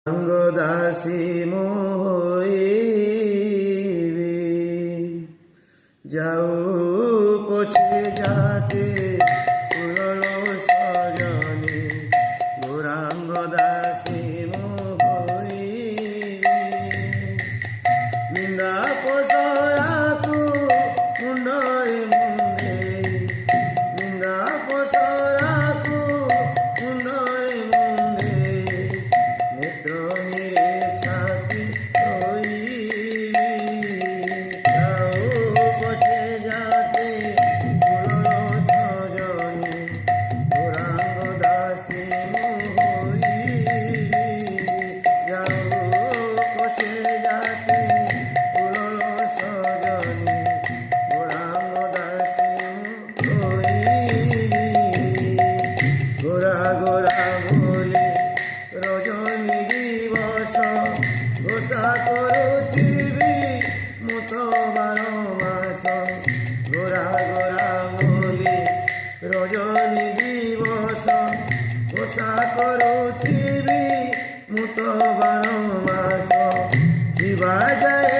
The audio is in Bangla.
দাসী মোহিবি যাও পছে যাতে উলল সজনী গৌরাঙ্গ দাসী মোহিবি নিন্দা পসরাকু মুন্ডরে মুন্ডে নিন্দা পসরাকু মুন্ডরে মুন্ডে নেত্র নিরে ছাতি হইবি যাও পছে যাতে উলল সজনী গৌরাঙ্গ দাসী মোহিবি যাও পছে যাতে উলল সজনী গৌরাঙ্গ দাসী মোহিবি গোরা গোরা বলে রজনী দিবস ঘোষা করুথিবি মুত বার মাস গোরা গোরা বলে রজনী দিবস ঘোষা করুথিবি মুত বার মাস শিবা যায়